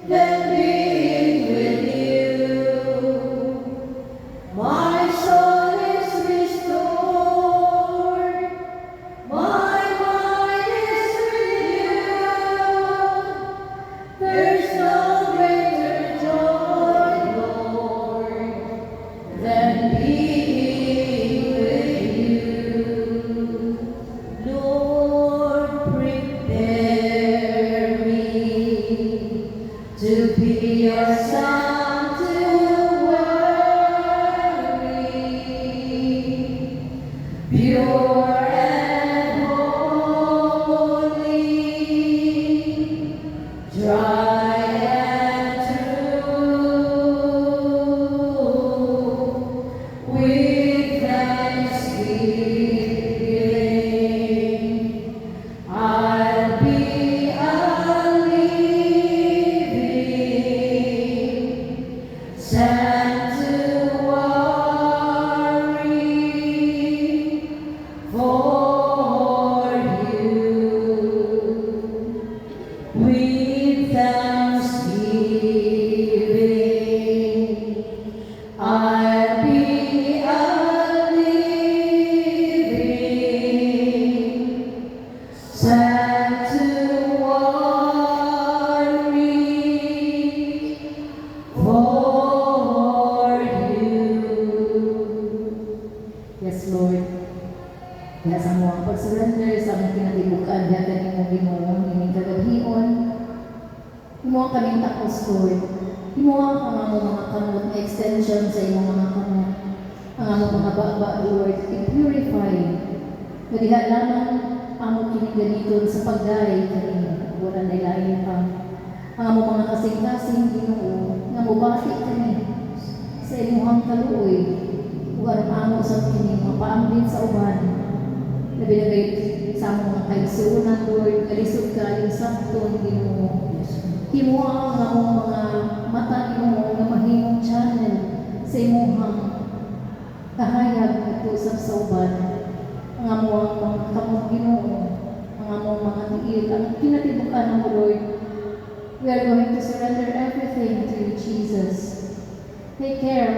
than being with you. My soul is restored, my mind is renewed. There's no greater joy, Lord, than being with you. Lord, prepare me to be your son to worry, pure and holy, dry and true, with thanksgiving. I'll be a living sanctuary for you. With thanksgiving, I'll be a living sanctuary for you. Yes, Lord. Kaya sa mga pag-surrender sa aming kinatibukan, kaya kami mong Ginoo, ining kagabion, himuha kaming takos, Lord. Himuha ang among mga kamot na extension sa imong mga kamot. Ang among mga baba, Lord, i-purify. Madiha lamang among kiniganiton sa pagdari kanina. Buran ay lain pa. Ang among mga kasing-kasing Ginoo, nga mubati kami sa imuhang kaluoy. Huwag amo sa kining mga paambin sa uban. Labi-labi sa among mga kaigsuunan, Lord, kalisod ka yung sakton Ginoo. Himuha ang among mga mata Ginoo nga mahimong channel sa imuhang kahayag at usap sa uban. Ang among mga kamot Ginoo, ang among mga tiil, ang kinatibukan mo, Lord. We are going to surrender everything to you, Jesus. Take care.